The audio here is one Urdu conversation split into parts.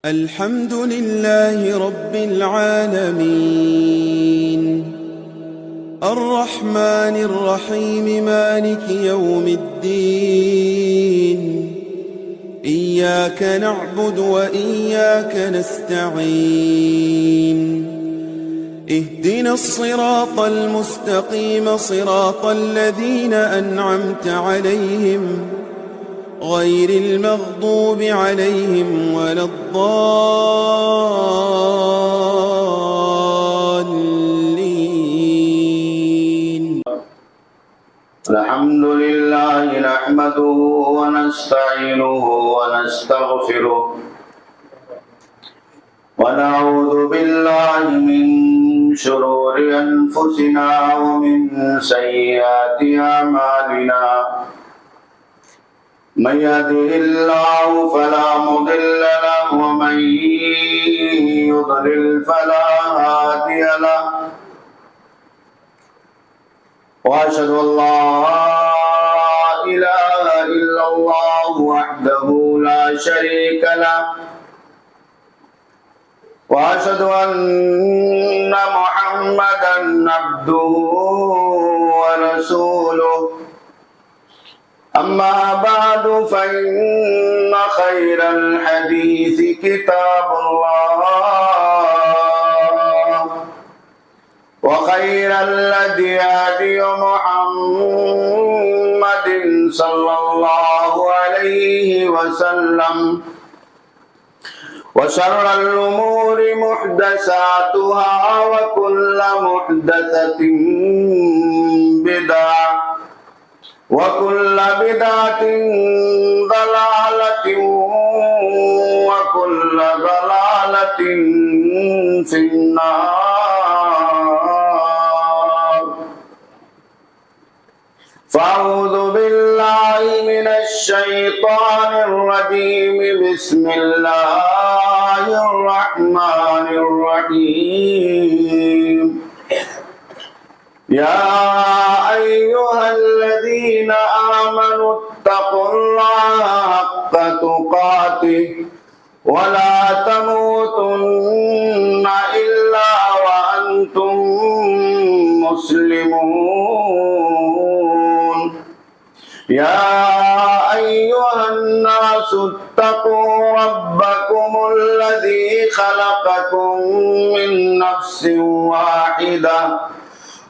الحمد لله رب العالمين الرحمن الرحيم مالك يوم الدين إياك نعبد وإياك نستعين اهدنا الصراط المستقيم صراط الذين أنعمت عليهم غير المغضوب عليهم ولا الضالين. الحمد لله نحمده ونستعينه ونستغفره ونعوذ بالله من شرور أنفسنا ومن سيئات أعمالنا من يهده الله فلا مضل له ومن يضلل فلا هادي له وأشهد أن لا إله إلا الله وحده لا شريك له وأشهد أن محمدا عبده ورسوله أما بعد فإن خير الحديث كتاب الله وخير الهدي هدي محمد صلى الله عليه وسلم وشر الأمور محدثاتها وكل محدثة بدعة وكل بدعة ضلالة وكل ضلالة في النار. فأعوذ بالله من الشيطان الرجيم. بسم الله الرحمن الرحيم. يا أيها الذين آمنوا اتقوا الله حق تقاته ولا تموتن إلا وأنتم مسلمون. يا أيها الناس اتقوا ربكم الذي خلقكم من نفس واحدة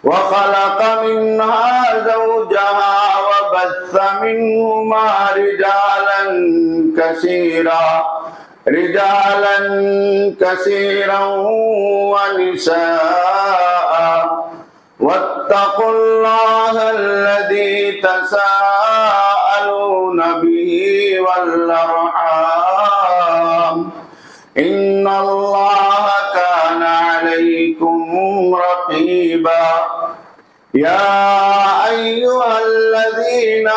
وخلق منها زوجها وبث منهما رجالا كثيرا ونساء واتقوا الله الذي تساءلون به والأرحام إن الله كان عليكم رقيبا. يا أيها الذين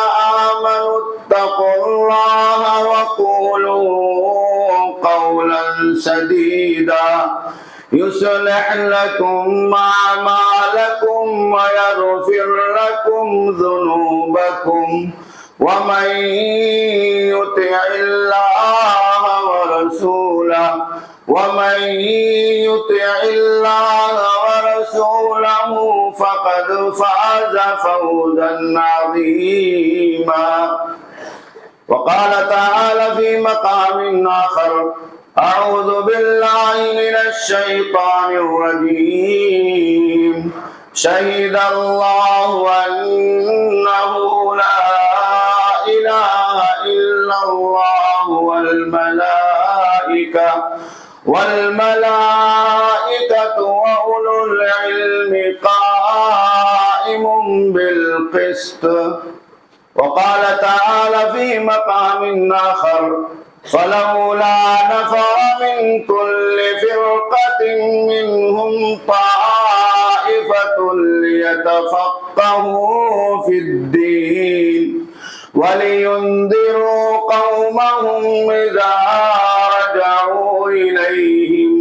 آمنوا اتقوا الله وقولوا قولا سديدا يصلح لكم أعمالكم ويغفر لكم ذنوبكم ومن يطع الله ورسوله فقد فاز فوزا عظيما. وقال تعالى في مقام آخر: أعوذ بالله من الشيطان الرجيم. شهد الله أنه لا إله إلا الله والملائكة وأولو العلم قائم بالقسط. وقال تعالى في مقام آخر: فلولا نفر من كل فرقة منهم طائفة ليتفقهوا في الدين ولينذروا قومهم إذا رجعوا إليهم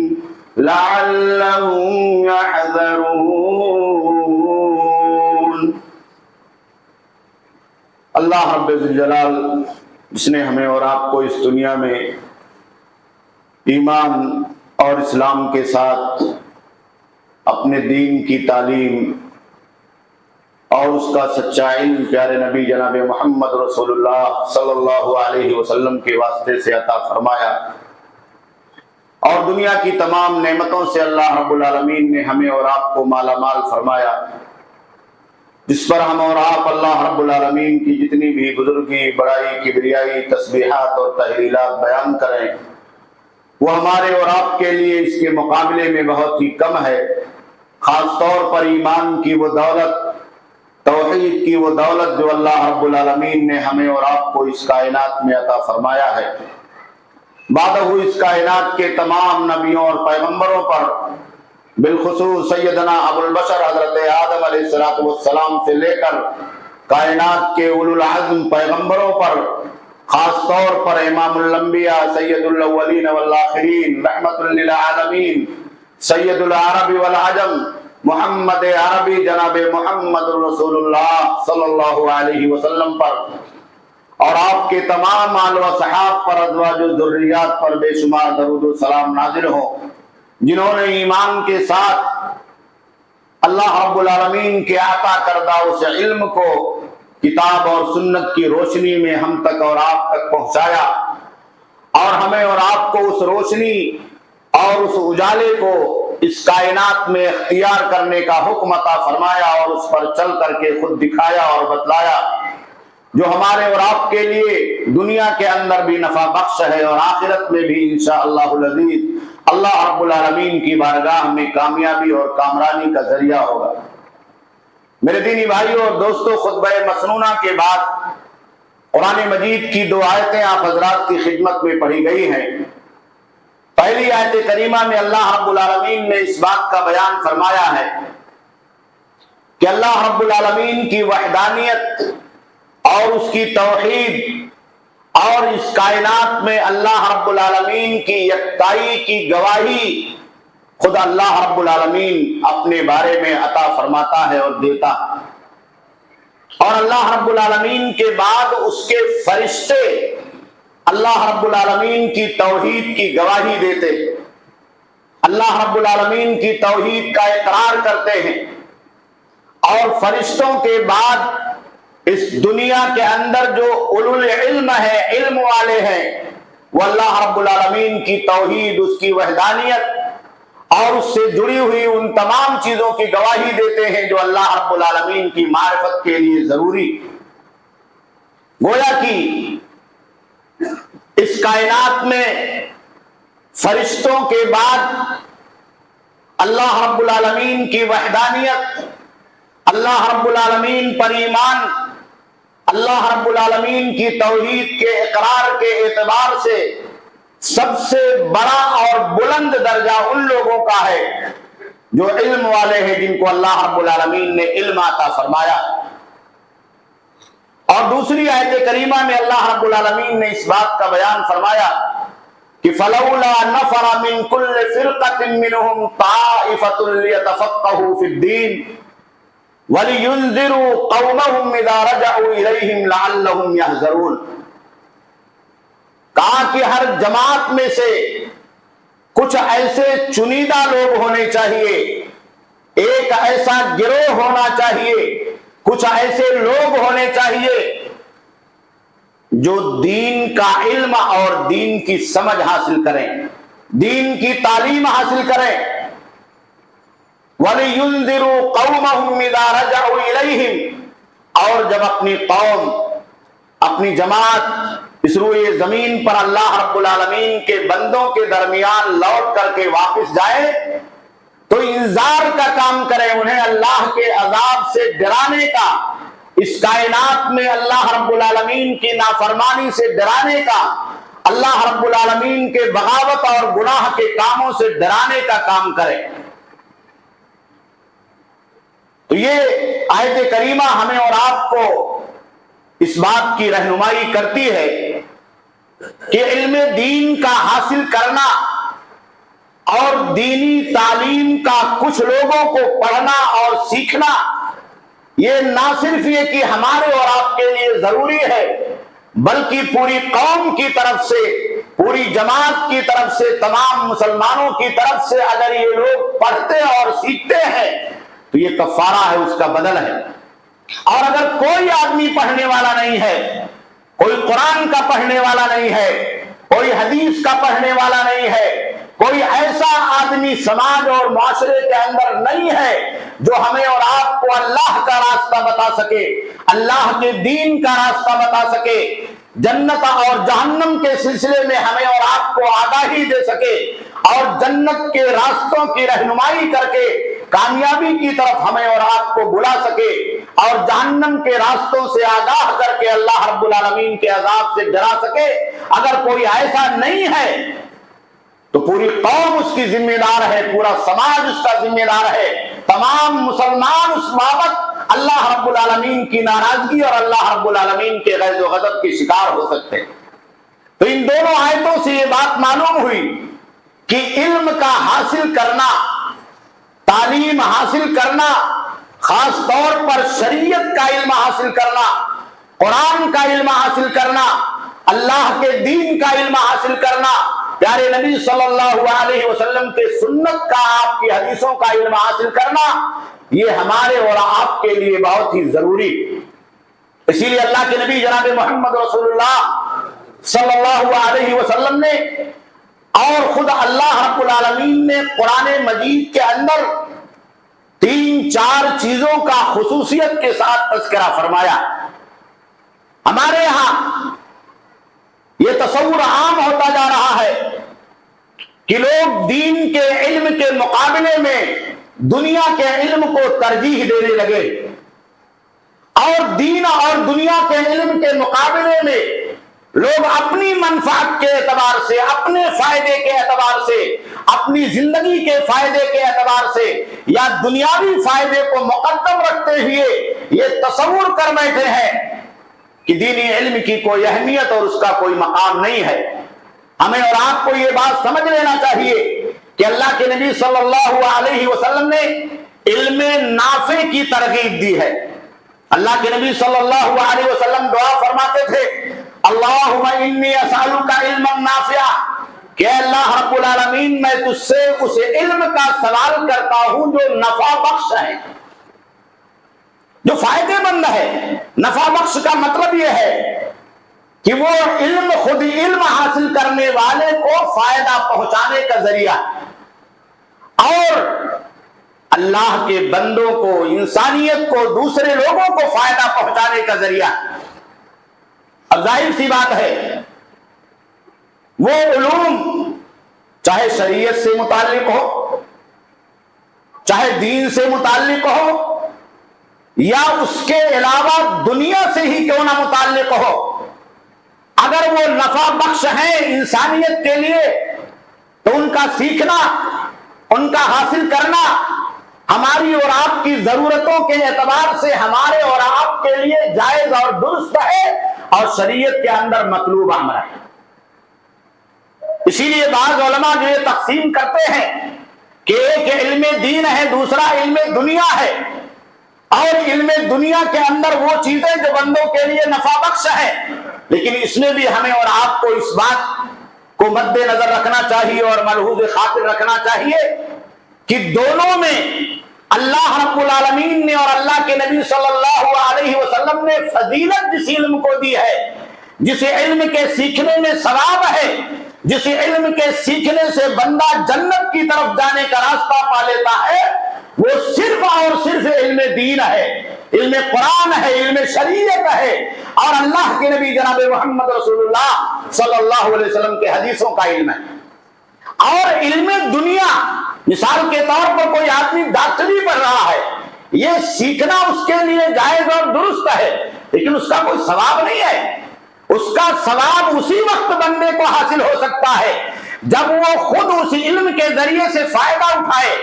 لعلهم يحذرون. اللہ رب الجلال جس نے ہمیں اور آپ کو اس دنیا میں ایمان اور اسلام کے ساتھ اپنے دین کی تعلیم اور اس کا سچا علم پیارے نبی جناب محمد رسول اللہ صلی اللہ علیہ وسلم کے واسطے سے عطا فرمایا، اور دنیا کی تمام نعمتوں سے اللہ رب العالمین نے ہمیں اور آپ کو مالا مال فرمایا، جس پر ہم اور آپ اللہ رب العالمین کی جتنی بھی بزرگی، بڑائی، کبریائی، تسبیحات اور تحلیلات بیان کریں وہ ہمارے اور آپ کے لیے اس کے مقابلے میں بہت ہی کم ہے۔ خاص طور پر ایمان کی وہ دولت، توحید کی وہ دولت جو اللہ رب العالمین نے ہمیں اور آپ کو اس کائنات میں عطا فرمایا ہے، بعد اس کائنات کے تمام نبیوں اور پیغمبروں پر، بالخصوص سیدنا ابو البشر حضرت آدم علیہ السلام سے لے کر کائنات کے اولو العزم پیغمبروں پر، خاص طور پر امام الانبیاء سید الاولین والآخرین رحمت للعالمین سید العرب والعجم محمد عربی جناب محمد رسول اللہ صلی اللہ علیہ وسلم پر اور آپ کے تمام آل و صحاب پر، ازواج و ذریات پر بے شمار درود و سلام نازل ہو، جنہوں نے ایمان کے ساتھ اللہ رب العالمین کے عطا کردہ اس علم کو کتاب اور سنت کی روشنی میں ہم تک اور آپ تک پہنچایا، اور ہمیں اور آپ کو اس روشنی اور اس اجالے کو اس کائنات میں اختیار کرنے کا حکم عطا فرمایا، اور اس پر چل کر کے خود دکھایا اور بتلایا، جو ہمارے اور آپ کے لیے دنیا کے اندر بھی نفع بخش ہے اور آخرت میں بھی انشاءاللہ العزیز اللہ رب العالمین کی بارگاہ میں کامیابی اور کامرانی کا ذریعہ ہوگا۔ میرے دینی بھائیوں اور دوستوں، خطبہ مسنونہ کے بعد قرآن مجید کی دو آیتیں آپ حضرات کی خدمت میں پڑھی گئی ہیں۔ پہلی آیت کریمہ میں اللہ رب العالمین نے اس بات کا بیان فرمایا ہے کہ اللہ رب العالمین کی وحدانیت اور اس کی توحید اور اس کائنات میں اللہ رب العالمین کی یکتائی کی گواہی خود اللہ رب العالمین اپنے بارے میں عطا فرماتا ہے اور دیتا ہے، اور اللہ رب العالمین کے بعد اس کے فرشتے اللہ رب العالمین کی توحید کی گواہی دیتے ہیں، اللہ رب العالمین کی توحید کا اقرار کرتے ہیں، اور فرشتوں کے بعد اس دنیا کے اندر جو اولو العلم ہے، علم والے ہیں، وہ اللہ رب العالمین کی توحید، اس کی وحدانیت اور اس سے جڑی ہوئی ان تمام چیزوں کی گواہی دیتے ہیں جو اللہ رب العالمین کی معرفت کے لیے ضروری۔ گویا کہ اس کائنات میں فرشتوں کے بعد اللہ رب العالمین کی وحدانیت، اللہ رب العالمین پر ایمان، اللہ رب العالمین کی توحید کے اقرار کے اعتبار سے سب سے بڑا اور بلند درجہ ان لوگوں کا ہے جو علم والے ہیں، جن کو اللہ رب العالمین نے علم عطا فرمایا۔ اور دوسری آیت کریمہ میں اللہ رب العالمین نے اس بات کا بیان فرمایا کہ فَلَوْلَا نَفَرَ مِن كُلِّ فِرْقَةٍ مِّنْهُمْ طَائِفَةٌ لِيَتَفَقَّهُوا فِي الدِّينِ وَلِيُنذِرُوا قَوْمَهُمْ إِذَا رَجَعُوا إِلَيْهِمْ لَعَلَّهُمْ يَحْذَرُونَ۔ کہا کہ ہر جماعت میں سے کچھ ایسے چنیدہ لوگ ہونے چاہیے، ایک ایسا گروہ ہونا چاہیے، کچھ ایسے لوگ ہونے چاہیے جو دین کا علم اور دین کی سمجھ حاصل کریں، دین کی تعلیم حاصل کریں۔ وَلِيُنذِرُوا قَوْمَهُمْ إِذَا رَجَعُوا إِلَيْهِمْ، اور جب اپنی قوم، اپنی جماعت اس روئے زمین پر اللہ رب العالمین کے بندوں کے درمیان لوٹ کر کے واپس جائے تو انذار کا کام کرے، انہیں اللہ کے عذاب سے ڈرانے کا، اس کائنات میں اللہ رب العالمین کی نافرمانی سے ڈرانے کا، اللہ رب العالمین کے بغاوت اور گناہ کے کاموں سے ڈرانے کا کام کرے۔ تو یہ آیت کریمہ ہمیں اور آپ کو اس بات کی رہنمائی کرتی ہے کہ علم دین کا حاصل کرنا اور دینی تعلیم کا کچھ لوگوں کو پڑھنا اور سیکھنا، یہ نہ صرف یہ کہ ہمارے اور آپ کے لیے ضروری ہے، بلکہ پوری قوم کی طرف سے پوری جماعت کی طرف سے، تمام مسلمانوں کی طرف سے اگر یہ لوگ پڑھتے اور سیکھتے ہیں تو یہ کفارہ ہے، اس کا بدل ہے۔ اور اگر کوئی آدمی پڑھنے والا نہیں ہے، کوئی قرآن کا پڑھنے والا نہیں ہے، کوئی حدیث کا پڑھنے والا نہیں ہے، کوئی ایسا آدمی سماج اور معاشرے کے اندر نہیں ہے جو ہمیں اور آپ کو اللہ کا راستہ بتا سکے، اللہ کے دین کا راستہ بتا سکے، جنت اور جہنم کے سلسلے میں ہمیں اور آپ کو آگاہی دے سکے، اور جنت کے راستوں کی رہنمائی کر کے کامیابی کی طرف ہمیں اور آپ کو بلا سکے، اور جہنم کے راستوں سے آگاہ کر کے اللہ رب العالمین کے عذاب سے ڈرا سکے، اگر کوئی ایسا نہیں ہے تو پوری قوم اس کی ذمہ دار ہے، پورا سماج اس کا ذمہ دار ہے، تمام مسلمان اس بابت اللہ رب العالمین کی ناراضگی اور اللہ رب العالمین کے غیظ و غضب کے شکار ہو سکتے ہیں۔ تو ان دونوں آیتوں سے یہ بات معلوم ہوئی کہ علم کا حاصل کرنا، تعلیم حاصل کرنا، خاص طور پر شریعت کا علم حاصل کرنا، قرآن کا علم حاصل کرنا، اللہ کے دین کا علم حاصل کرنا، پیارے نبی صلی اللہ علیہ وسلم کے سنت کا، آپ کی حدیثوں کا علم حاصل کرنا، یہ ہمارے اور آپ کے لیے بہت ہی ضروری۔ اسی لیے اللہ کے نبی جناب محمد رسول اللہ صلی اللہ علیہ وسلم نے اور خود اللہ رب العالمین نے قرآن مجید کے اندر 3-4 چیزوں کا خصوصیت کے ساتھ تذکرہ فرمایا۔ ہمارے ہاں یہ تصور عام ہوتا جا رہا ہے کہ لوگ دین کے علم کے مقابلے میں دنیا کے علم کو ترجیح دینے لگے، اور دین اور دنیا کے علم کے مقابلے میں لوگ اپنی منفعت کے اعتبار سے، اپنے فائدے کے اعتبار سے، اپنی زندگی کے فائدے کے اعتبار سے یا دنیاوی فائدے کو مقدم رکھتے ہوئے یہ تصور کر بیٹھے ہیں کہ دینی علم کی کوئی اہمیت اور اس کا کوئی مقام نہیں ہے۔ ہمیں اور آپ کو یہ بات سمجھ لینا چاہیے کہ اللہ کے نبی صلی اللہ علیہ وسلم نے علم نافع کی ترغیب دی ہے۔ اللہ کے نبی صلی اللہ علیہ وسلم دعا فرماتے تھے، اللہم انی اسألک علما نافعا، کہ اللہ رب العالمین میں تجھ سے اس علم کا سوال کرتا ہوں جو نفع بخش ہے، جو فائدے مند ہے۔ نفع بخش کا مطلب یہ ہے کہ وہ علم خود علم حاصل کرنے والے کو فائدہ پہنچانے کا ذریعہ، اور اللہ کے بندوں کو، انسانیت کو، دوسرے لوگوں کو فائدہ پہنچانے کا ذریعہ۔ اب ظاہر سی بات ہے وہ علوم چاہے شریعت سے متعلق ہو، چاہے دین سے متعلق ہو، یا اس کے علاوہ دنیا سے ہی کیوں نہ متعلق ہو، اگر وہ نفع بخش ہیں انسانیت کے لیے تو ان کا سیکھنا، ان کا حاصل کرنا ہماری اور آپ کی ضرورتوں کے اعتبار سے ہمارے اور آپ کے لیے جائز اور درست ہے، اور شریعت کے اندر مطلوب امر ہے۔ اسی لیے بعض علماء جو یہ تقسیم کرتے ہیں کہ ایک علم دین ہے، دوسرا علم دنیا ہے، اور علم دنیا کے اندر وہ چیزیں جو بندوں کے لیے نفع بخش ہے، لیکن اس میں بھی ہمیں اور آپ کو اس بات کو مد نظر رکھنا چاہیے اور ملحوظ خاطر رکھنا چاہیے کہ دونوں میں اللہ رب العالمین نے اور اللہ کے نبی صلی اللہ علیہ وسلم نے فضیلت جس علم کو دی ہے، جس علم کے سیکھنے میں ثواب ہے، جس علم کے سیکھنے سے بندہ جنت کی طرف جانے کا راستہ پا لیتا ہے، وہ صرف اور صرف علم دین ہے، علم قرآن ہے، علم شریعت ہے، اور اللہ کے نبی جناب محمد رسول اللہ صلی اللہ علیہ وسلم کے حدیثوں کا علم ہے۔ اور علم دنیا، مثال کے طور پر کوئی آدمی ڈاکٹری پڑھ رہا ہے، یہ سیکھنا اس کے لیے جائز اور درست ہے، لیکن اس کا کوئی ثواب نہیں ہے۔ اس کا ثواب اسی وقت بندے کو حاصل ہو سکتا ہے جب وہ خود اس علم کے ذریعے سے فائدہ اٹھائے،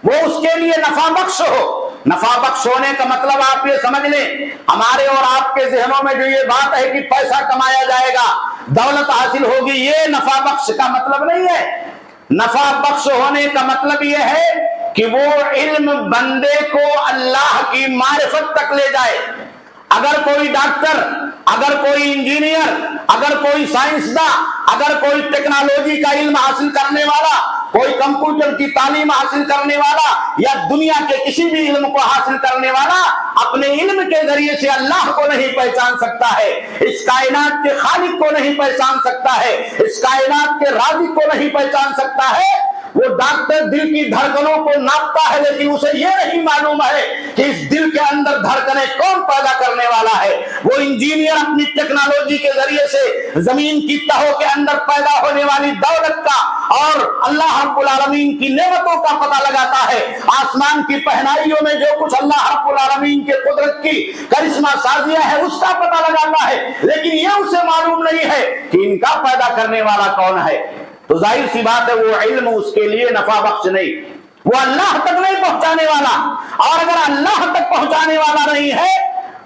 وہ اس کے لیے نفع بخش ہو۔ نفع بخش ہونے کا مطلب آپ یہ سمجھ لیں، ہمارے اور آپ کے ذہنوں میں جو یہ بات ہے کہ پیسہ کمایا جائے گا، دولت حاصل ہوگی، یہ نفع بخش کا مطلب نہیں ہے۔ نفع بخش ہونے کا مطلب یہ ہے کہ وہ علم بندے کو اللہ کی معرفت تک لے جائے، اگر کوئی ڈاکٹر، اگر کوئی انجینئر، اگر کوئی سائنسداں، اگر کوئی ٹیکنالوجی کا علم حاصل کرنے والا، کوئی کمپیوٹر کی تعلیم حاصل کرنے والا یا دنیا کے کسی بھی علم کو حاصل کرنے والا اپنے علم کے ذریعے سے اللہ کو نہیں پہچان سکتا ہے، اس کائنات کے خالق کو نہیں پہچان سکتا ہے، اس کائنات کے رازق کو نہیں پہچان سکتا ہے۔ وہ ڈاکٹر دل کی دھڑکنوں کو ناپتا ہے لیکن اسے یہ نہیں معلوم ہے کہ اس دل کے اندر دھڑکنیں کون پیدا کرنے والا ہے۔ وہ انجینئر اپنی ٹیکنالوجی کے ذریعے سے زمین کی تہوں کے اندر پیدا ہونے والی دولت کا اور اللہ رب العالمین کی نعمتوں کا پتہ لگاتا ہے، آسمان کی پہنائیوں میں جو کچھ اللہ رب العالمین کے قدرت کی کرشمہ سازیاں ہے اس کا پتہ لگاتا ہے، لیکن یہ اسے معلوم نہیں ہے کہ ان کا پیدا کرنے والا کون ہے۔ تو ظاہر سی بات ہے وہ علم اس کے لیے نفع بخش نہیں، وہ اللہ تک نہیں پہنچانے والا، اور اگر اللہ تک پہنچانے والا نہیں ہے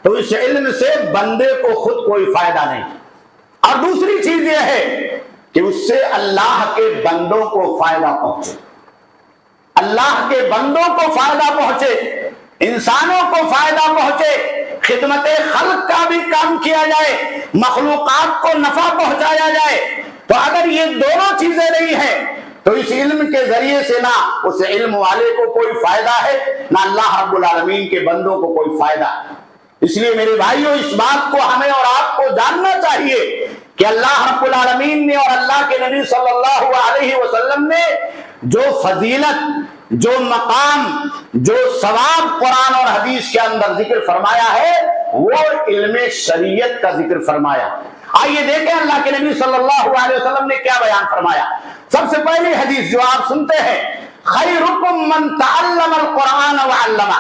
تو اس علم سے بندے کو خود کوئی فائدہ نہیں۔ اور دوسری چیز یہ ہے کہ اس سے اللہ کے بندوں کو فائدہ پہنچے، اللہ کے بندوں کو فائدہ پہنچے، انسانوں کو فائدہ پہنچے، خدمت خلق کا بھی کام کیا جائے، مخلوقات کو نفع پہنچایا جائے۔ تو اگر یہ دونوں چیزیں نہیں ہیں تو اس علم کے ذریعے سے نہ اس علم والے کو کوئی فائدہ ہے نہ اللہ رب العالمین کے بندوں کو کوئی فائدہ ہے۔ اس لیے میرے بھائیوں اس بات کو ہمیں اور آپ کو جاننا چاہیے کہ اللہ رب العالمین نے اور اللہ کے نبی صلی اللہ علیہ وسلم نے جو فضیلت، جو مقام، جو ثواب قرآن اور حدیث کے اندر ذکر فرمایا ہے وہ علم شریعت کا ذکر فرمایا۔ آئیے دیکھیں اللہ کے نبی صلی اللہ علیہ وسلم نے کیا بیان فرمایا۔ سب سے پہلی حدیث جو آپ سنتے ہیں، خیرکم من تعلم القرآن وعلمہ،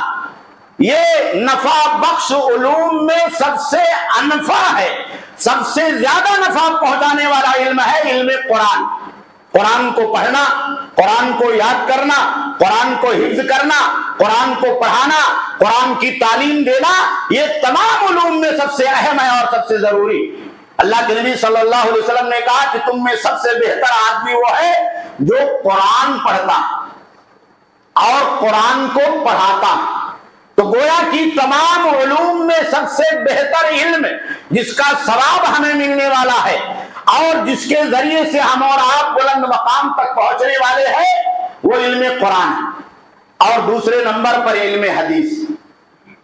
یہ نفع بخش علوم میں سب سے انفع ہے، سب سے زیادہ نفع پہنچانے والا علم ہے علم قرآن۔ قرآن کو پڑھنا، قرآن کو یاد کرنا، قرآن کو حفظ کرنا، قرآن کو پڑھانا، قرآن کی تعلیم دینا، یہ تمام علوم میں سب سے اہم ہے اور سب سے ضروری۔ اللہ کے نبی صلی اللہ علیہ وسلم نے کہا کہ تم میں سب سے بہتر آدمی وہ ہے جو قرآن پڑھتا اور قرآن کو پڑھاتا۔ تو گویا کہ تمام علوم میں سب سے بہتر علم جس کا ثواب ہمیں ملنے والا ہے اور جس کے ذریعے سے ہم اور آپ بلند مقام تک پہنچنے والے ہیں وہ علم قرآن ہے۔ اور دوسرے نمبر پر علم حدیث،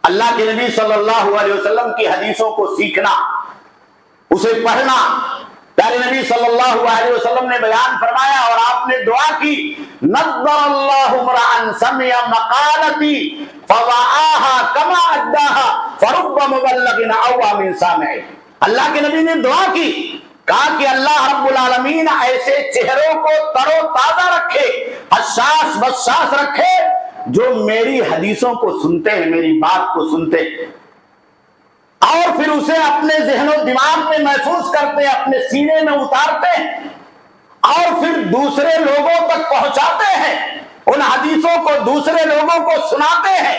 اللہ کے نبی صلی اللہ علیہ وسلم کی حدیثوں کو سیکھنا، اسے پڑھنا۔ پیارے نبی صلی اللہ علیہ وسلم نے بیان فرمایا اور آپ نے دعا کی، نضر اللہ امرأ سمع مقالتی فوعاها کما اداها فرب مبلغ اوعى من سامع۔ اللہ کے نبی نے دعا کی، کہا کہ اللہ رب العالمین ایسے چہروں کو تر و تازہ رکھے، حساس بساس رکھے جو میری حدیثوں کو سنتے ہیں، میری بات کو سنتے ہیں اور پھر اسے اپنے ذہن و دماغ میں محفوظ کرتے، اپنے سینے میں اتارتے ہیں اور پھر دوسرے لوگوں تک پہنچاتے ہیں، ان حدیثوں کو دوسرے لوگوں کو سناتے ہیں۔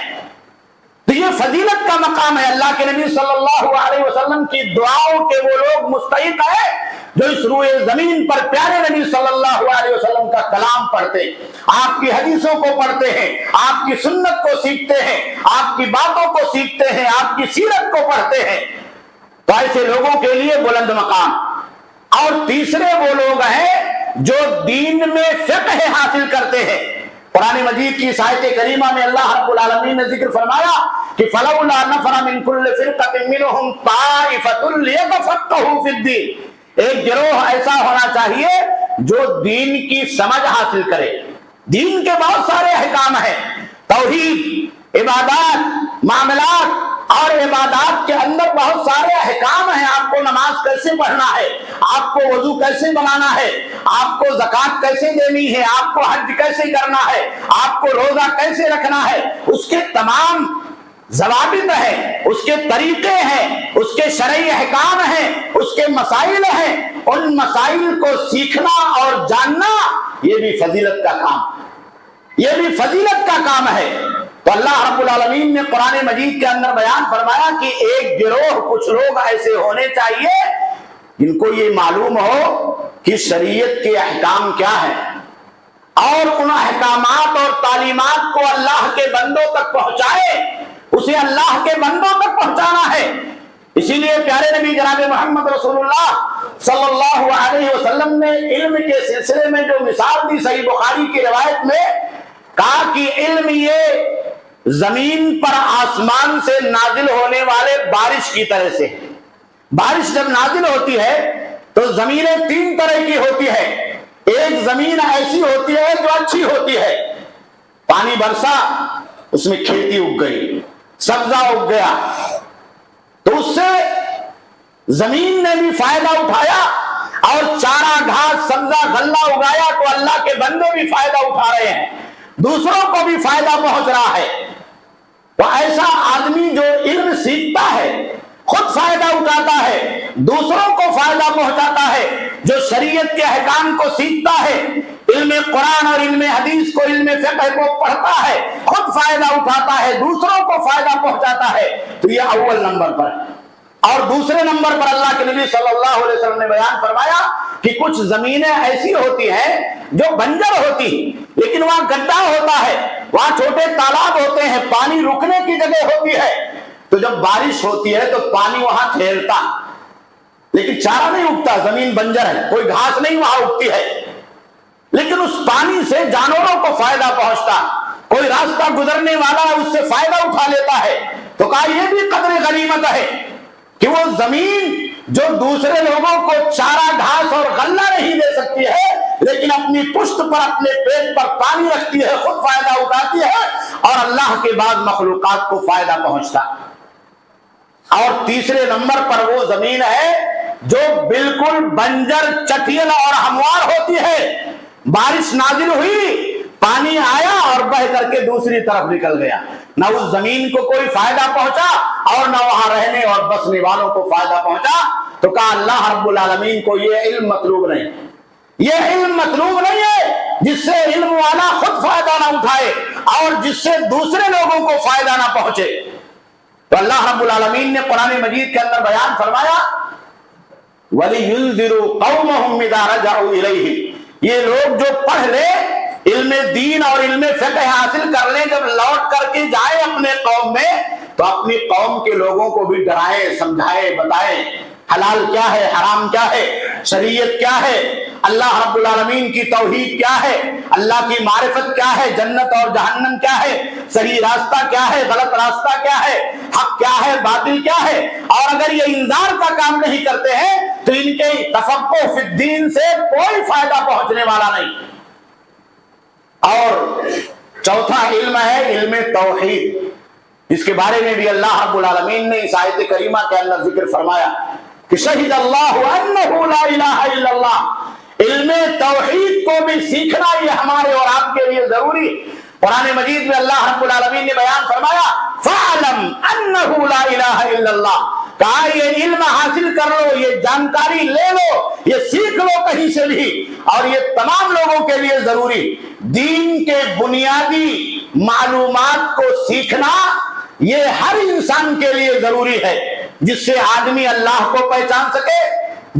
تو یہ فضیلت کا مقام ہے۔ اللہ کے نبی صلی اللہ علیہ وسلم کی دعاؤں کے وہ لوگ مستحق ہیں جو اس روئے زمین پر پیارے نبی صلی اللہ علیہ وسلم کا کلام پڑھتے، آپ کی حدیثوں کو پڑھتے ہیں، آپ کی سنت کو سیکھتے ہیں، آپ کی باتوں کو سیکھتے ہیں، آپ کی سیرت کو پڑھتے ہیں۔ تو ایسے لوگوں کے لیے بلند مقام۔ اور تیسرے وہ لوگ ہیں جو دین میں فقہ حاصل کرتے ہیں۔ قرآن مجید کی آیت کریمہ میں اللہ رب العالمین نے ذکر فرمایا کہ فلولا نفر من كل فرقة منهم طائفة ليتفقهوا في الدين، ایک گروہ ایسا ہونا چاہیے جو دین کی سمجھ حاصل کرے۔ دین کے بہت سارے احکام ہیں، توحید، عبادات، معاملات اور عبادات کے اندر بہت سارے احکام ہیں۔ آپ کو نماز کیسے پڑھنا ہے، آپ کو وضو کیسے بنانا ہے، آپ کو زکوٰۃ کیسے دینی ہے، آپ کو حج کیسے کرنا ہے، آپ کو روزہ کیسے رکھنا ہے، اس کے تمام ضوابط ہیں، اس کے طریقے ہیں، اس کے شرعی احکام ہیں، اس کے مسائل ہیں۔ ان مسائل کو سیکھنا اور جاننا یہ بھی فضیلت کا کام، یہ بھی فضیلت کا کام ہے۔ تو اللہ رب العالمین نے قرآن مجید کے اندر بیان فرمایا کہ ایک گروہ کچھ لوگ ایسے ہونے چاہیے جن کو یہ معلوم ہو کہ شریعت کے احکام کیا ہیں اور ان احکامات اور تعلیمات کو اللہ کے بندوں تک پہنچائے۔ اسے اللہ کے بندوں تک پہنچانا ہے، اسی لیے پیارے نبی جناب محمد رسول اللہ صلی اللہ علیہ وسلم نے علم کے سلسلے میں جو مثال دی صحیح بخاری کی روایت میں کہا کہ علم یہ زمین پر آسمان سے نازل ہونے والے بارش کی طرح سے ہے۔ بارش جب نازل ہوتی ہے تو زمینیں تین طرح کی ہوتی ہے۔ ایک زمین ایسی ہوتی ہے جو اچھی ہوتی ہے، پانی برسا، اس میں کھیتی اگ گئی، سبزہ اگ گیا، تو اس سے زمین نے بھی فائدہ اٹھایا، اور چارہ گھاس سبزہ غلہ اگایا تو اللہ کے بندے بھی فائدہ اٹھا رہے ہیں، دوسروں کو بھی فائدہ پہنچ رہا ہے۔ تو ایسا آدمی جو علم سیکھتا ہے، خود فائدہ اٹھاتا ہے، دوسروں کو فائدہ پہنچاتا ہے، جو شریعت کے احکام کو سیکھتا ہے، علم قرآن اور علم حدیث کو، علم فقہ کو پڑھتا ہے، خود فائدہ اٹھاتا ہے، دوسروں کو فائدہ پہنچاتا ہے، تو یہ اول نمبر پر ہے۔ اور دوسرے نمبر پر اللہ کے نبی صلی اللہ علیہ وسلم نے بیان فرمایا کہ کچھ زمینیں ایسی ہوتی ہیں جو بنجر ہوتی، لیکن وہاں گڈھا ہوتا ہے، وہاں چھوٹے تالاب ہوتے ہیں، پانی رکنے کی جگہ ہوتی ہے، تو جب بارش ہوتی ہے تو پانی وہاں ٹھہرتا، لیکن چارہ نہیں اگتا، زمین بنجر ہے، کوئی گھاس نہیں وہاں اگتی ہے، لیکن اس پانی سے جانوروں کو فائدہ پہنچتا، کوئی راستہ گزرنے والا اس سے فائدہ اٹھا لیتا ہے۔ تو کہا یہ بھی قدر غنیمت ہے کہ وہ زمین جو دوسرے لوگوں کو چارہ گھاس اور غلہ نہیں دے سکتی ہے، لیکن اپنی پشت پر، اپنے پیٹ پر پانی رکھتی ہے، خود فائدہ اٹھاتی ہے، اور اللہ کے بعد مخلوقات کو فائدہ پہنچتا۔ اور تیسرے نمبر پر وہ زمین ہے جو بالکل بنجر، چٹیل اور ہموار ہوتی ہے، بارش نازل ہوئی، پانی آیا اور بہہ کر کے دوسری طرف نکل گیا، نہ اس زمین کو کوئی فائدہ پہنچا اور نہ وہاں رہنے اور بسنے والوں کو فائدہ پہنچا۔ تو کہا اللہ رب العالمین کو یہ علم مطلوب نہیں، یہ علم مطلوب نہیں ہے جس سے علم والا خود فائدہ نہ اٹھائے اور جس سے دوسرے لوگوں کو فائدہ نہ پہنچے۔ تو اللہ رب العالمین نے قرآن مجید کے اندر بیان فرمایا وَلِيُنذِرُوا قَوْمَهُمْ إِذَا رَجَعُوا إِلَيْهِ، یہ لوگ جو پڑھ لے، علم دین اور علم فقہ حاصل کر لیں، جب لوٹ کر کے جائے اپنے قوم میں تو اپنی قوم کے لوگوں کو بھی ڈرائے، سمجھائے، بتائے حلال کیا ہے، حرام کیا ہے، شریعت کیا ہے، اللہ رب العالمین کی توحید کیا ہے، اللہ کی معرفت کیا ہے، جنت اور جہنم کیا ہے، صحیح راستہ کیا ہے، غلط راستہ کیا ہے، حق کیا ہے، باطل کیا ہے۔ اور اگر یہ انذار کا کام نہیں کرتے ہیں تو ان کے تفقہ فی الدین سے کوئی فائدہ پہنچنے والا نہیں۔ اور چوتھا علم ہے علم توحید، جس کے بارے میں بھی اللہ رب العالمین نے اس آیت کریمہ کے اندر ذکر فرمایا کہ شہد اللہ انہ لا الہ الا اللہ، علم توحید کو بھی سیکھنا یہ ہمارے اور آپ کے لیے ضروری۔ قرآن مجید میں اللہ رب العالمین نے بیان فرمایا فَاعْلَمْ أَنَّهُ لَا إِلَهَ إِلَّا اللَّهُ، کہا یہ علم حاصل کر لو، یہ جانکاری لے لو، یہ سیکھ لو کہیں سے بھی، اور یہ تمام لوگوں کے لیے ضروری۔ دین کے بنیادی معلومات کو سیکھنا یہ ہر انسان کے لیے ضروری ہے، جس سے آدمی اللہ کو پہچان سکے،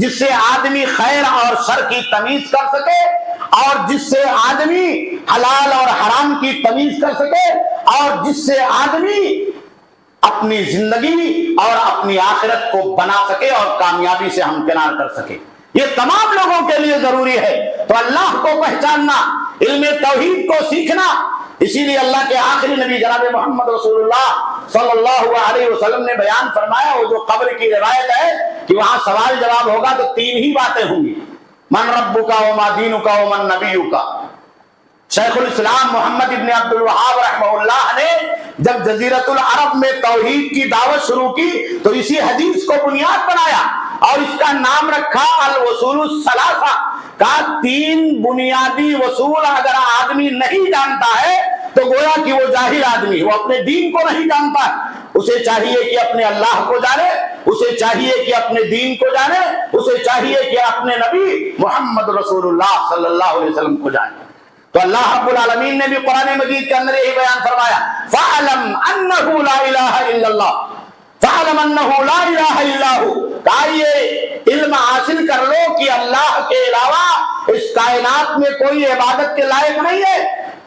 جس سے آدمی خیر اور شر کی تمیز کر سکے، اور جس سے آدمی حلال اور حرام کی تمیز کر سکے، اور جس سے آدمی اپنی زندگی اور اپنی آخرت کو بنا سکے اور کامیابی سے ہمکنار کر سکے۔ یہ تمام لوگوں کے لیے ضروری ہے۔ تو اللہ کو پہچاننا، علم توحید کو سیکھنا، اسی لیے اللہ کے آخری نبی جناب محمد رسول اللہ صلی اللہ علیہ وسلم نے بیان فرمایا، وہ جو قبر کی روایت ہے کہ وہاں سوال جواب ہوگا تو تین ہی باتیں ہوں گی، من ربک وما دینک ومن نبیک۔ شیخ الاسلام محمد ابن عبد الوہاب رحمہ اللہ نے جب جزیرۃ العرب میں توحید کی دعوت شروع کی تو اسی حدیث کو بنیاد بنایا اور اس کا نام رکھا الوصول الثلاثہ، کا تین بنیادی وصول اگر آدمی نہیں جانتا ہے تو گویا کہ وہ جاہل آدمی، وہ اپنے دین کو نہیں جانتا۔ اسے چاہیے کہ اپنے اللہ کو جانے، اسے چاہیے کہ اپنے دین کو جانے، اسے چاہیے کہ اپنے نبی محمد رسول اللہ صلی اللہ علیہ وسلم کو جانے۔ تو اللہ رب العالمین نے بھی قرآن مجید کے اندر یہی بیان فرمایا فَاعْلَمْ أَنَّهُ لَا إِلَهَ إِلَّا اللَّهُ فَاعْلَمْ أَنَّهُ لَا إِلَهَ إِلَّا هُوَ، کہا یہ علم حاصل کر لو کہ اللہ کے علاوہ اس کائنات میں کوئی عبادت کے لائق نہیں ہے۔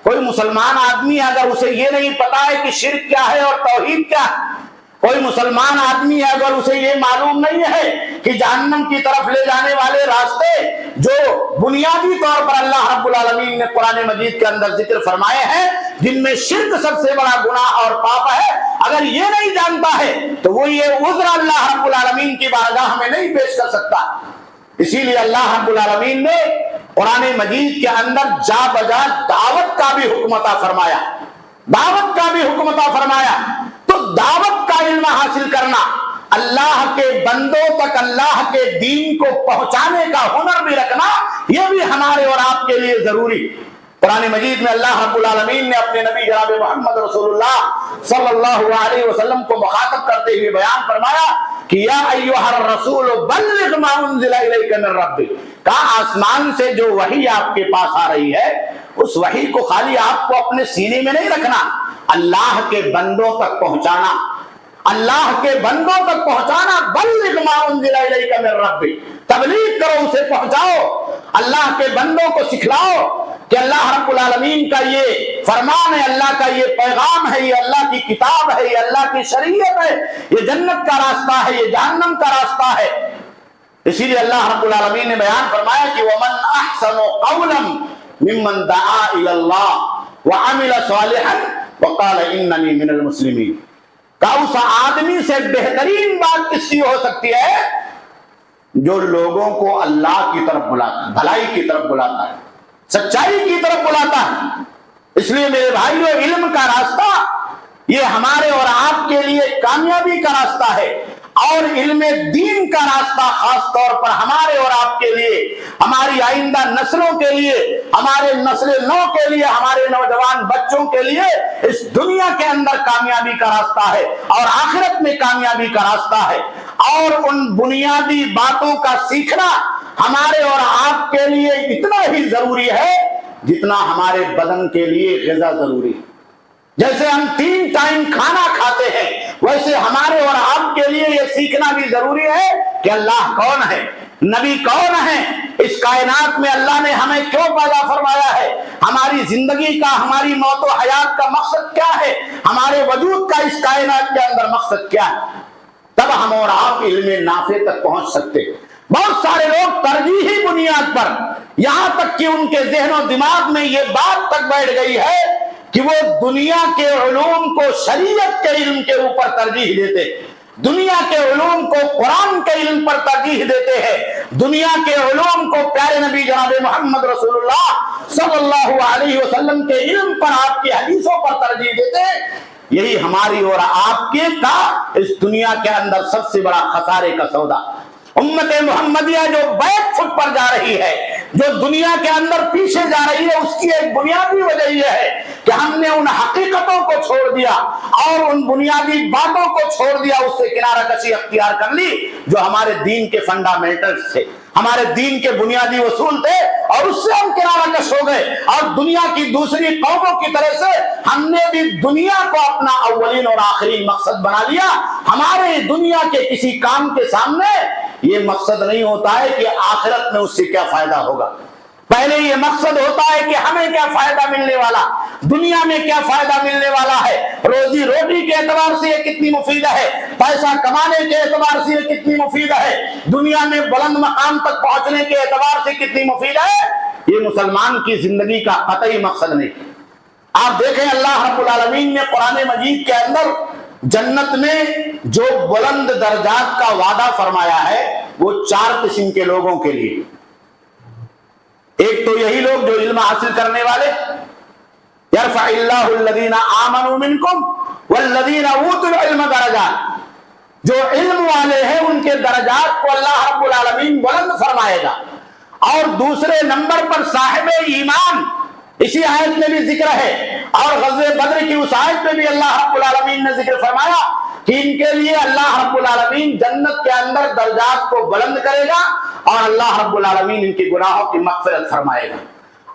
کوئی مسلمان آدمی اگر اسے یہ نہیں پتا ہے کہ شرک کیا ہے اور توحید کیا ہے، کوئی مسلمان آدمی ہے اگر اسے یہ معلوم نہیں ہے کہ جہنم کی طرف لے جانے والے راستے جو بنیادی طور پر اللہ رب العالمین نے قرآن مجید کے اندر ذکر فرمائے ہیں، جن میں شرک سب سے بڑا گناہ اور پاپ ہے، اگر یہ نہیں جانتا ہے تو وہ یہ عذر اللہ رب العالمین کی بارگاہ میں نہیں پیش کر سکتا۔ اسی لیے اللہ رب العالمین نے قرآن مجید کے اندر جا بجا دعوت کا بھی حکم عطا فرمایا، دعوت کا بھی حکم عطا فرمایا۔ تو دعوت کا علم حاصل کرنا، اللہ کے بندوں تک اللہ کے دین کو پہنچانے کا ہنر بھی رکھنا، یہ بھی ہمارے اور آپ کے لیے ضروری۔ قرآن مجید میں اللہ رب العالمین نے اپنے نبی جناب محمد رسول اللہ صلی اللہ علیہ وسلم کو مخاطب کرتے ہوئے بیان فرمایا کہ یا ایھا الرسول بلغ ما انزل الیک من ربک، کہا آسمان سے جو وحی آپ کے پاس آ رہی ہے اس وحی کو خالی آپ کو اپنے سینے میں نہیں رکھنا، اللہ کے بندوں تک پہنچانا، اللہ کے بندوں تک پہنچانا۔ بلغ ما انزل الیک من ربک، تبلیغ کرو، اسے پہنچاؤ، اللہ کے بندوں کو سکھلاؤ کہ اللہ رب العالمین کا یہ فرمان ہے، اللہ کا یہ پیغام ہے، یہ اللہ کی کتاب ہے، یہ اللہ کی شریعت ہے، یہ جنت کا راستہ ہے، یہ جہنم کا راستہ ہے۔ اسی لیے اللہ رب العالمین نے بیان فرمایا کہ وَمَنْ أَحْسَنُ قَوْلًا مِّمَّنْ دَعَا إِلَى اللَّهِ وَعَمِلَ صَالِحًا وَقَالَ إِنَّنِي مِنَ الْمُسْلِمِينَ، کہ اس آدمی سے بہترین بات کس کی ہو سکتی ہے جو لوگوں کو اللہ کی طرف بلاتا ہے، بھلائی کی طرف بلاتا ہے، سچائی کی طرف بلاتا ہے۔ اس لیے میرے بھائیو، علم کا راستہ یہ ہمارے اور آپ کے لیے کامیابی کا راستہ ہے، اور علم دین کا راستہ خاص طور پر ہمارے اور آپ کے لیے، ہماری آئندہ نسلوں کے لیے، ہمارے نسل نو کے لیے، ہمارے نوجوان بچوں کے لیے اس دنیا کے اندر کامیابی کا راستہ ہے اور آخرت میں کامیابی کا راستہ ہے۔ اور ان بنیادی باتوں کا سیکھنا ہمارے اور آپ کے لیے اتنا ہی ضروری ہے جتنا ہمارے بدن کے لیے غذا ضروری ہے۔ جیسے ہم 3 ٹائم کھانا کھاتے ہیں، ویسے ہمارے اور آپ کے لیے یہ سیکھنا بھی ضروری ہے کہ اللہ کون ہے، نبی کون ہے، اس کائنات میں اللہ نے ہمیں کیوں پیدا فرمایا ہے، ہماری زندگی کا، ہماری موت و حیات کا مقصد کیا ہے، ہمارے وجود کا اس کائنات کے اندر مقصد کیا ہے، تب ہم اور آپ علم نافع تک پہنچ سکتے۔ بہت سارے لوگ ترجیحی بنیاد پر، یہاں تک کہ ان کے ذہن و دماغ میں یہ بات تک بیٹھ گئی ہے کہ وہ دنیا کے علوم کو شریعت کے علم کے اوپر ترجیح دیتے، دنیا کے علوم کو قرآن کے علم پر ترجیح دیتے ہیں، دنیا کے علوم کو پیارے نبی جناب محمد رسول اللہ صلی اللہ علیہ وسلم کے علم پر، آپ کی حدیثوں پر ترجیح دیتے ہیں۔ یہی ہماری اور آپ کے کا اس دنیا کے اندر سب سے بڑا خسارے کا سودا۔ امت محمدیہ جو بیک فٹ پر جا رہی ہے، جو دنیا کے اندر پیچھے جا رہی ہے، اس کی ایک بنیادی وجہ یہ ہے کہ ہم نے ان حقیقتوں کو چھوڑ دیا اور ان بنیادی باتوں کو چھوڑ دیا، اس سے کنارہ کشی اختیار کر لی جو ہمارے دین کے فنڈامنٹلز تھے، ہمارے دین کے بنیادی اصول تھے، اور اس سے ہم کنارہ کش ہو گئے، اور دنیا کی دوسری قوموں کی طرح سے ہم نے بھی دنیا کو اپنا اولین اور آخرین مقصد بنا لیا۔ ہمارے دنیا کے کسی کام کے سامنے یہ مقصد نہیں ہوتا ہے کہ آخرت میں اس سے کیا فائدہ ہوگا، پہلے یہ مقصد ہوتا ہے کہ ہمیں کیا فائدہ ملنے والا، دنیا میں کیا فائدہ ملنے والا ہے، روزی روٹی کے اعتبار سے یہ کتنی مفید ہے، پیسہ کمانے کے اعتبار سے یہ کتنی مفید ہے، دنیا میں بلند مقام تک پہنچنے کے اعتبار سے کتنی مفید ہے۔ یہ مسلمان کی زندگی کا قطعی مقصد نہیں۔ آپ دیکھیں اللہ رب العالمین نے قرآن مجید کے اندر جنت میں جو بلند درجات کا وعدہ فرمایا ہے وہ 4 قسم کے لوگوں کے لیے۔ ایک تو یہی لوگ جو علم حاصل کرنے والے، یرفع اللہ الذین آمنوا منکم والذین اوتوا العلم درجات، جو علم والے ہیں ان کے درجات کو اللہ رب العالمین بلند فرمائے گا۔ اور دوسرے نمبر پر صاحب ایمان، اسی آیت میں بھی ذکر ہے، اور غزوہ بدر کی اس آیت میں بھی اللہ رب العالمین نے ذکر فرمایا کہ ان کے لیے اللہ رب العالمین جنت کے اندر درجات کو بلند کرے گا، اور اللہ رب العالمین ان کے گناہوں کی مغفرت فرمائے گا۔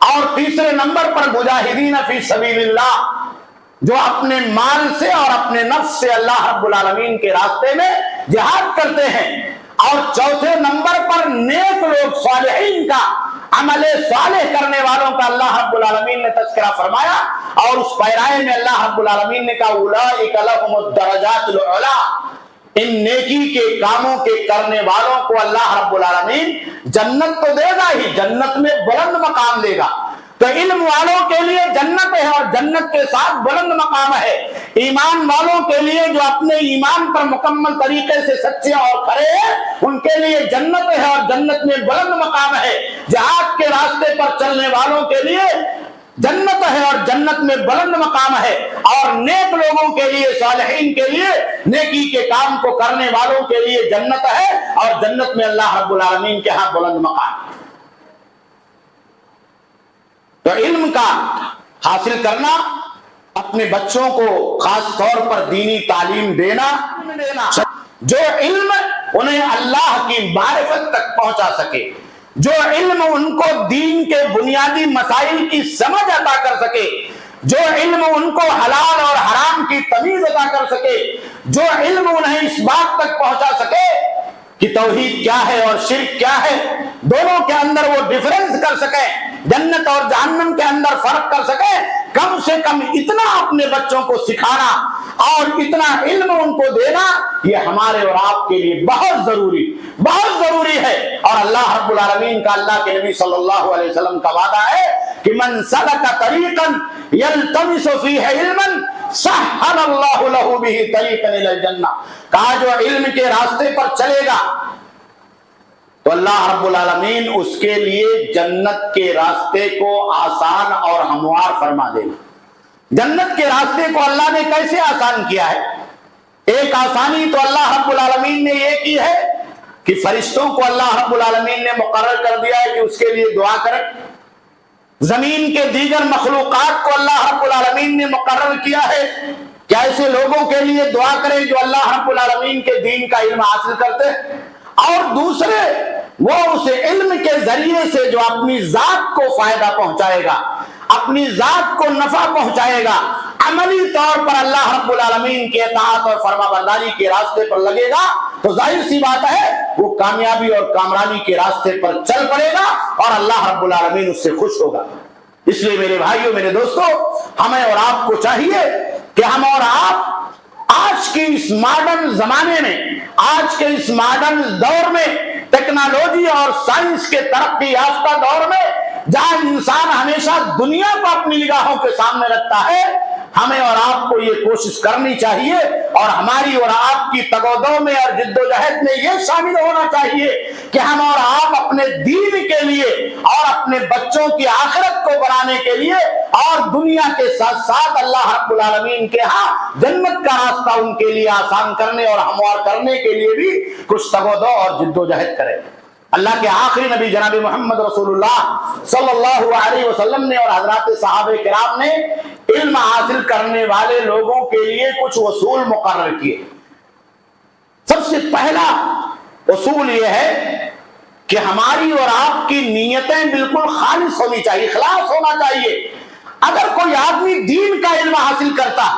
اور تیسرے نمبر پر مجاہدین فی سبیل اللہ، جو اپنے مال سے اور اپنے نفس سے اللہ رب العالمین کے راستے میں جہاد کرتے ہیں۔ اور چوتھے نمبر پر نیک لوگ، صالحین کا عمل صالح کرنے والوں کا اللہ رب العالمین نے تذکرہ فرمایا، اور اس پیرائے میں اللہ رب العالمین نے کہا اولئک لہم الدرجات العلی، ان نیکی کے کاموں کے کرنے والوں کو اللہ رب العالمین جنت تو دے گا ہی، جنت میں بلند مقام دے گا۔ تو علم والوں کے لیے جنت ہے اور جنت کے ساتھ بلند مقام ہے، ایمان والوں کے لیے جو اپنے ایمان پر مکمل طریقے سے سچے اور کھڑے ہیں ان کے لیے جنت ہے اور جنت میں بلند مقام ہے، جہاد کے راستے پر چلنے والوں کے لیے جنت ہے اور جنت میں بلند مقام ہے، اور نیک لوگوں کے لیے، صالحین کے لیے، نیکی کے کام کو کرنے والوں کے لیے جنت ہے اور جنت میں اللہ رب العالمین کے ہاں بلند مقام ہے۔ تو علم کا حاصل کرنا، اپنے بچوں کو خاص طور پر دینی تعلیم دینا، جو علم انہیں اللہ کی معرفت تک پہنچا سکے، جو علم ان کو دین کے بنیادی مسائل کی سمجھ عطا کر سکے، جو علم ان کو حلال اور حرام کی تمیز عطا کر سکے، جو علم انہیں اس بات تک پہنچا سکے کہ توحید کیا ہے اور شرک کیا ہے، دونوں کے اندر وہ ڈیفرنس کر سکے، جنت اور جہنم کے اندر فرق کر سکے، کم سے کم اتنا اپنے بچوں کو سکھانا اور اتنا علم ان کو دینا، یہ ہمارے اور آپ کے لیے بہت ضروری ہے۔ اور اللہ رب العالمین کا، اللہ کے نبی صلی اللہ علیہ وسلم کا وعدہ ہے کہ من سلک طریقا یلتمس فیہ علما سہل اللہ لہ بہ طریقا الی الجنہ، کہا جو علم کے راستے پر چلے گا تو اللہ رب العالمین اس کے لیے جنت کے راستے کو آسان اور ہموار فرما دے گا۔ جنت کے راستے کو اللہ نے کیسے آسان کیا ہے؟ ایک آسانی تو اللہ رب العالمین نے یہ کی ہے کہ فرشتوں کو اللہ رب العالمین نے مقرر کر دیا ہے کہ اس کے لیے دعا کریں، زمین کے دیگر مخلوقات کو اللہ رب العالمین نے مقرر کیا ہے کہ ایسے لوگوں کے لیے دعا کریں جو اللہ رب العالمین کے دین کا علم حاصل کرتے ہیں، اور دوسرے وہ اس علم کے ذریعے سے جو اپنی ذات کو فائدہ پہنچائے گا، اپنی ذات کو نفع پہنچائے گا، عملی طور پر اللہ رب العالمین کی اطاعت اور فرما برداری کے راستے پر لگے گا، تو ظاہر سی بات ہے وہ کامیابی اور کامرانی کے راستے پر چل پڑے گا اور اللہ رب العالمین اس سے خوش ہوگا۔ اس لیے میرے بھائیوں، میرے دوستوں، ہمیں اور آپ کو چاہیے کہ ہم اور آپ آج کے اس ماڈرن زمانے میں، آج کے اس ماڈرن دور میں، ٹیکنالوجی اور سائنس کے ترقی یافتہ دور میں، جہاں انسان ہمیشہ دنیا کو اپنی نگاہوں کے سامنے رکھتا ہے، ہمیں اور آپ کو یہ کوشش کرنی چاہیے اور ہماری اور آپ کی تگودو میں اور جد و جہد میں یہ شامل ہونا چاہیے کہ ہم اور آپ اپنے دین کے لیے اور اپنے بچوں کی آخرت کو بنانے کے لیے اور دنیا کے ساتھ ساتھ اللہ رب العالمین کے ہاں جنت کا راستہ ان کے لیے آسان کرنے اور ہموار کرنے کے لیے بھی کچھ تگودو اور جد و جہد کریں۔ اللہ کے آخری نبی جناب محمد رسول اللہ صلی اللہ علیہ وسلم نے اور حضرات صحابہ کرام نے علم حاصل کرنے والے لوگوں کے لیے کچھ اصول مقرر کیے۔ سب سے پہلا اصول یہ ہے کہ ہماری اور آپ کی نیتیں بالکل خالص ہونی چاہیے، اخلاص ہونا چاہیے۔ اگر کوئی آدمی دین کا علم حاصل کرتا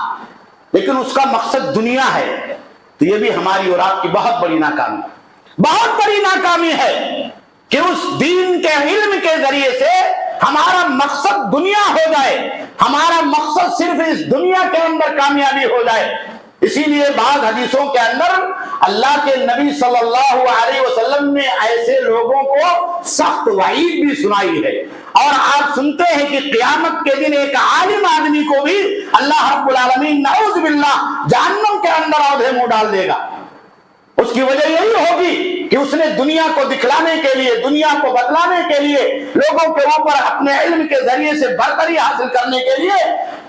لیکن اس کا مقصد دنیا ہے تو یہ بھی ہماری اور آپ کی بہت بڑی ناکامی ہے، بہت بڑی ناکامی ہے کہ اس دین کے علم کے ذریعے سے ہمارا مقصد دنیا ہو جائے، ہمارا مقصد صرف اس دنیا کے اندر کامیابی ہو جائے۔ اسی لیے بعض حدیثوں کے اندر اللہ کے نبی صلی اللہ علیہ وسلم نے ایسے لوگوں کو سخت وعید بھی سنائی ہے، اور آپ سنتے ہیں کہ قیامت کے دن ایک عالم آدمی کو بھی اللہ رب العالمین نعوذ باللہ جہنم کے اندر اودھے منہ ڈال دے گا۔ اس کی وجہ یہی ہوگی کہ اس نے دنیا کو دکھلانے کے لیے، دنیا کو بتلانے کے لیے، لوگوں کے اوپر اپنے علم کے ذریعے سے برتری حاصل کرنے کے لیے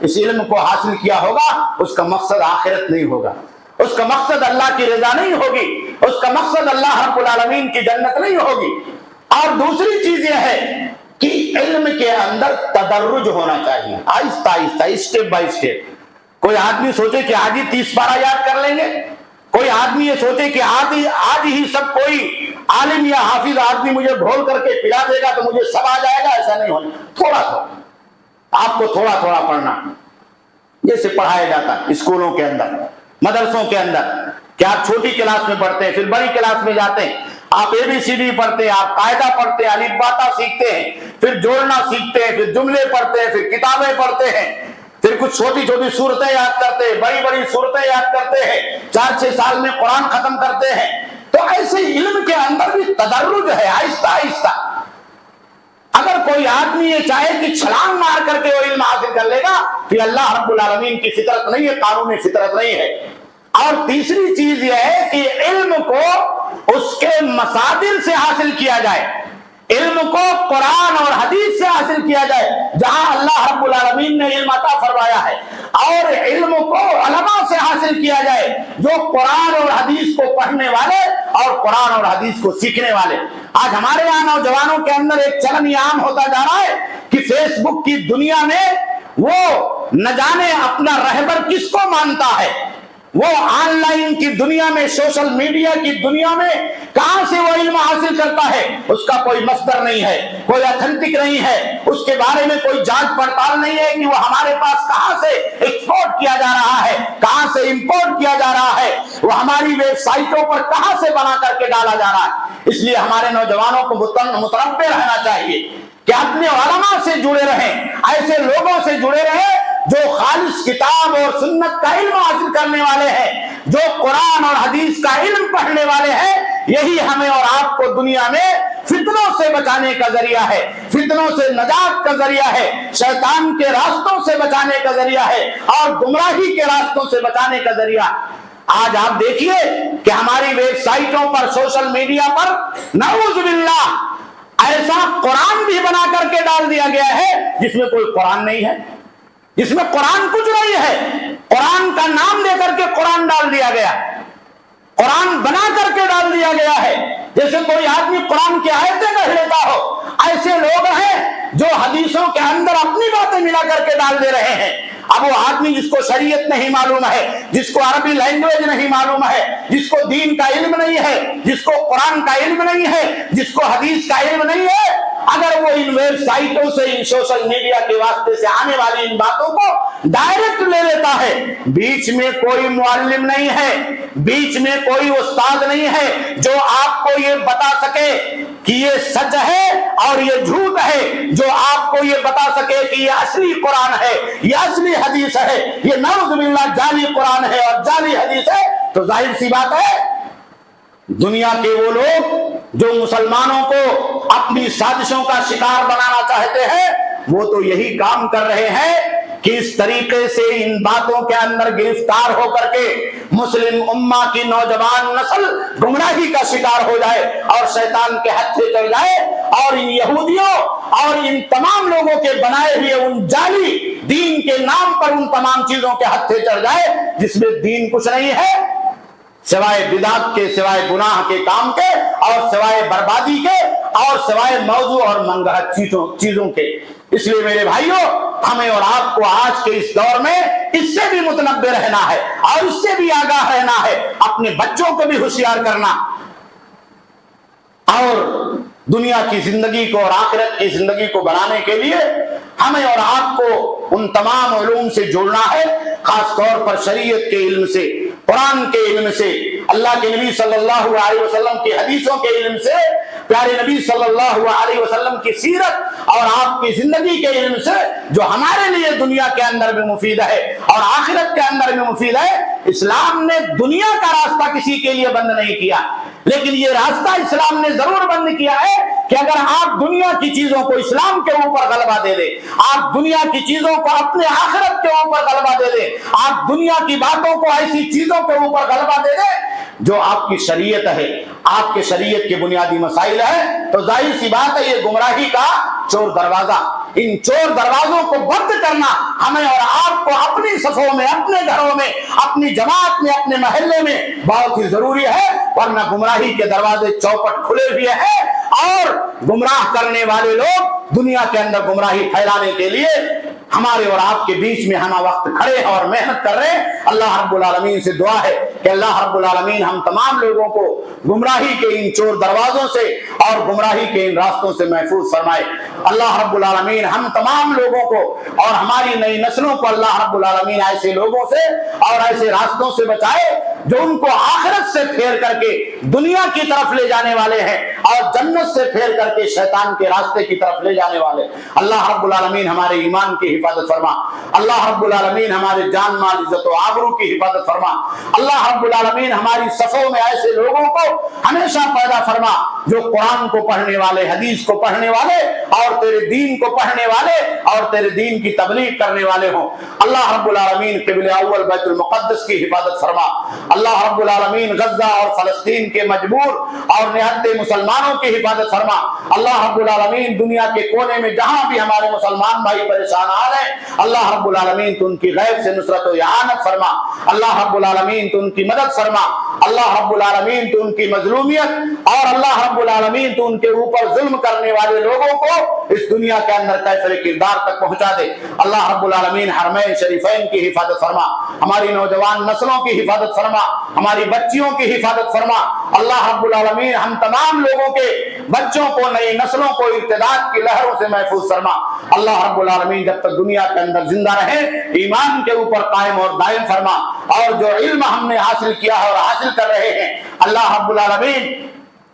اس علم کو حاصل کیا ہوگا، اس کا مقصد آخرت نہیں ہوگا، اس کا مقصد اللہ کی رضا نہیں ہوگی، اس کا مقصد اللہ رب العالمین کی جنت نہیں ہوگی۔ اور دوسری چیز یہ ہے کہ علم کے اندر تدرج ہونا چاہیے، آہستہ آہستہ، اسٹیپ بائی اسٹیپ۔ کوئی آدمی سوچے کہ آج ہی 30 پارہ یاد کر لیں گے، کوئی آدمی یہ سوچے کہ آج ہی سب کوئی عالم یا حافظ آدمی مجھے گھول کر کے پلا دے گا تو مجھے سب آ جائے گا، ایسا نہیں ہونا۔ تھوڑا تھوڑا آپ کو تھوڑا تھوڑا پڑھنا، جیسے پڑھایا جاتا ہے اسکولوں کے اندر، مدرسوں کے اندر، کہ آپ چھوٹی کلاس میں پڑھتے ہیں، پھر بڑی کلاس میں جاتے ہیں، آپ ABCD پڑھتے ہیں, آپ قاعدہ پڑھتے ہیں, الف باتا سیکھتے ہیں, پھر جوڑنا سیکھتے ہیں, پھر جملے پڑھتے ہیں, پھر کتابیں پڑھتے ہیں, پھر کچھ چھوٹی چھوٹی صورتیں یاد کرتے ہیں, بڑی بڑی صورتیں یاد کرتے ہیں, 4-6 سال میں قرآن ختم کرتے ہیں. تو ایسے علم کے اندر بھی تدرج ہے, آہستہ آہستہ. اگر کوئی آدمی یہ چاہے کہ چھلانگ مار کر کے وہ علم حاصل کر لے گا, تو اللہ رب العالمین کی فطرت نہیں ہے, قانون فطرت نہیں ہے. اور تیسری چیز یہ ہے کہ علم کو اس کے مصادر سے حاصل کیا جائے, علم کو قرآن اور حدیث سے حاصل کیا جائے, جہاں اللہ رب العالمین نے علم عطا فرمایا ہے, اور علم کو علماء سے حاصل کیا جائے جو قرآن اور حدیث کو پڑھنے والے اور قرآن اور حدیث کو سیکھنے والے. آج ہمارے یہاں نوجوانوں کے اندر ایک چلن یہ عام ہوتا جا رہا ہے کہ فیس بک کی دنیا میں وہ نہ جانے اپنا رہبر کس کو مانتا ہے, وہ آن لائن کی دنیا میں, سوشل میڈیا کی دنیا میں کہاں سے وہ علم حاصل کرتا ہے, اس کا کوئی مصدر نہیں ہے, کوئی اتھینٹک نہیں ہے, اس کے بارے میں کوئی جانچ پڑتال نہیں ہے کہ وہ ہمارے پاس کہاں سے ایکسپورٹ کیا جا رہا ہے, کہاں سے امپورٹ کیا جا رہا ہے, وہ ہماری ویب سائٹوں پر کہاں سے بنا کر کے ڈالا جا رہا ہے. اس لیے ہمارے نوجوانوں کو متنبہ رہنا چاہیے کہ اپنے علماء سے جڑے رہیں, ایسے لوگوں سے جڑے رہیں جو خالص کتاب اور سنت کا علم حاصل کرنے والے ہیں, جو قرآن اور حدیث کا علم پڑھنے والے ہیں. یہی ہمیں اور آپ کو دنیا میں فتنوں سے بچانے کا ذریعہ ہے, فتنوں سے نجات کا ذریعہ ہے, شیطان کے راستوں سے بچانے کا ذریعہ ہے, اور گمراہی کے راستوں سے بچانے کا ذریعہ. آج آپ دیکھیے کہ ہماری ویب سائٹوں پر, سوشل میڈیا پر نعوذ باللہ ایسا قرآن بھی بنا کر کے ڈال دیا گیا ہے جس میں کوئی قرآن نہیں ہے, جس میں قرآن کچھ نہیں ہے. قرآن کا نام دے کر کے قرآن ڈال دیا گیا, قرآن بنا کر کے ڈال دیا گیا ہے, جیسے کوئی آدمی قرآن کی آیتیں کہہ لیتا ہو. ایسے لوگ ہیں جو حدیثوں کے اندر اپنی باتیں ملا کر کے ڈال دے رہے ہیں. اب وہ آدمی جس کو شریعت نہیں معلوم ہے, جس کو عربی لینگویج نہیں معلوم ہے, جس کو دین کا علم نہیں ہے, جس کو قرآن کا علم نہیں ہے, جس کو حدیث کا علم نہیں ہے, اگر وہ ان ویب سائٹوں سے, ان سوشل میڈیا کے واسطے سے آنے والی ان باتوں کو ڈائریکٹ لے لیتا ہے, بیچ میں کوئی معلم نہیں ہے, بیچ میں کوئی استاد نہیں ہے جو آپ کو یہ بتا سکے کہ یہ سچ ہے اور یہ جھوٹ ہے, جو آپ کو یہ بتا سکے کہ یہ اصلی قرآن ہے, یہ اصلی حدیث ہے, یہ نعوذ باللہ جعلی قرآن ہے اور جعلی حدیث ہے. تو ظاہر سی بات ہے دنیا کے وہ لوگ جو مسلمانوں کو اپنی سازشوں کا شکار بنانا چاہتے ہیں, وہ تو یہی کام کر رہے ہیں کہ اس طریقے سے ان باتوں کے اندر گرفتار ہو کر کے مسلم امہ کی نوجوان نسل گمراہی کا شکار ہو جائے اور شیطان کے ہاتھ سے چڑھ جائے, اور ان یہودیوں اور ان تمام لوگوں کے بنائے ہوئے ان جعلی دین کے نام پر ان تمام چیزوں کے ہاتھ سے چڑھ جائے جس میں دین کچھ نہیں ہے سوائے بدعت کے, سوائے گناہ کے کام کے, اور سوائے بربادی کے, اور سوائے موضوع اور منگہت چیزوں کے. اس لیے میرے بھائیوں, ہمیں اور آپ کو آج کے اس دور میں اس سے بھی متنبہ رہنا ہے اور اس سے بھی آگاہ رہنا ہے, اپنے بچوں کو بھی ہوشیار کرنا, اور دنیا کی زندگی کو اور آخرت کی زندگی کو بنانے کے لیے ہمیں اور آپ کو ان تمام علوم سے جڑنا ہے, خاص طور پر شریعت کے علم سے, قرآن کے علم سے, اللہ کے نبی صلی اللہ علیہ وسلم کی حدیثوں کے علم سے, پیارے نبی صلی اللہ علیہ وسلم کی سیرت اور آپ کی زندگی کے علم سے, جو ہمارے لیے دنیا کے اندر بھی مفید ہے اور آخرت کے اندر بھی مفید ہے. اسلام نے دنیا کا راستہ کسی کے لیے بند نہیں کیا, لیکن یہ راستہ اسلام نے ضرور بند کیا ہے کہ اگر آپ دنیا کی چیزوں کو اسلام کے اوپر غلبہ دے دیں, آپ دنیا کی چیزوں کو اپنے آخرت کے اوپر غلبہ دے دیں, آپ دنیا کی باتوں کو ایسی چیزوں کے اوپر غلبہ دے دیں جو آپ کی شریعت ہے, آپ کے شریعت کے بنیادی مسائل ہے, تو ظاہر سی بات ہے یہ گمراہی کا چور دروازہ, ان چور دروازوں کو بند کرنا ہمیں اور آپ کو اپنی صفوں میں, اپنے گھروں میں, اپنی جماعت میں, اپنے محلے میں بہت ہی ضروری ہے, ورنہ گمراہی کے دروازے چوپٹ کھلے ہوئے ہیں اور گمراہ کرنے والے لوگ دنیا کے اندر گمراہی پھیلانے کے لیے ہمارے اور آپ کے بیچ میں ہم وقت کھڑے ہیں اور محنت کر رہے ہیں. اللہ رب العالمین سے دعا ہے کہ اللہ رب العالمین ہم تمام لوگوں کو گمراہی کے ان چور دروازوں سے اور گمراہی کے ان راستوں سے محفوظ فرمائے. اللہ رب العالمین ہم تمام لوگوں کو اور ہماری نئی نسلوں کو اللہ رب العالمین ایسے لوگوں سے اور ایسے راستوں سے بچائے جو ان کو آخرت سے پھیر کر کے دنیا کی طرف لے جانے والے ہیں اور جنت سے پھیر کر کے شیطان کے راستے کی طرف لے جانے والے۔ اللہ رب العالمین ہمارے ایمان کی حفاظت فرما، اللہ رب العالمین ہمارے جان مال عزت و آبرو کی حفاظت فرما، اللہ رب العالمین ہماری صفوں میں ایسے لوگوں کو ہمیشہ پیدا فرما جو قرآن کو پڑھنے والے، حدیث کو پڑھنے والے اور تیرے دین کو پڑھنے والے اور تیرے دین کی تبلیغ کرنے والے ہوں۔ اللہ رب العالمین قبلہ اول بیت المقدس کی حفاظت فرما، اللہ رب العالمین غزہ اور فلسطین کے مجبور اور نہتے مسلمانوں کی حفاظت فرما، اللہ رب العالمین دنیا کے کونے میں جہاں بھی ہمارے مسلمان بھائی پریشان آ رہے ہیں، اللہ رب العالمین تو ان کی غیب سے نصرت و اعانت فرما، اللہ رب العالمین تو ان کی مدد فرما، اللہ رب العالمین تو ان کی مظلومیت اور اللہ رب العالمین تو ان کے اوپر ظلم کرنے والے لوگوں کو اس دنیا کے اندر کیفر کردار تک پہنچا دے۔ اللہ رب العالمین حرمین شریفین کی حفاظت فرما، ہماری نوجوان نسلوں کی حفاظت فرما، ہماری بچیوں کی حفاظت فرما، اللہ رب العالمین ہم تمام لوگوں کے بچوں کو، نئی نسلوں کو ارتداد کی لہروں سے محفوظ فرما۔ اللہ رب العالمین جب تک دنیا کے اندر زندہ رہے ایمان کے اوپر قائم اور دائم فرما، اور جو علم ہم نے حاصل کیا ہے اور حاصل کر رہے ہیں اللہ رب العالمین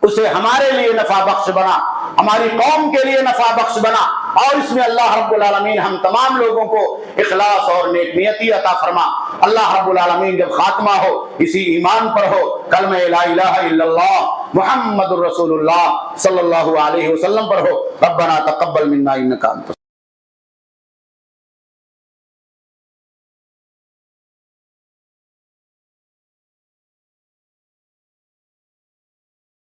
اسے ہمارے لیے نفع بخش بنا، ہماری قوم کے لیے نفع بخش بنا، اور اس میں اللہ رب العالمین ہم تمام لوگوں کو اخلاص اور نیک نیتی عطا فرما۔ اللہ رب العالمین جب خاتمہ ہو اسی ایمان پر ہو، کلمہ لا الہ الا اللہ محمد الرسول اللہ صلی اللہ علیہ وسلم پر ہو۔ ربنا تقبل منا انک انت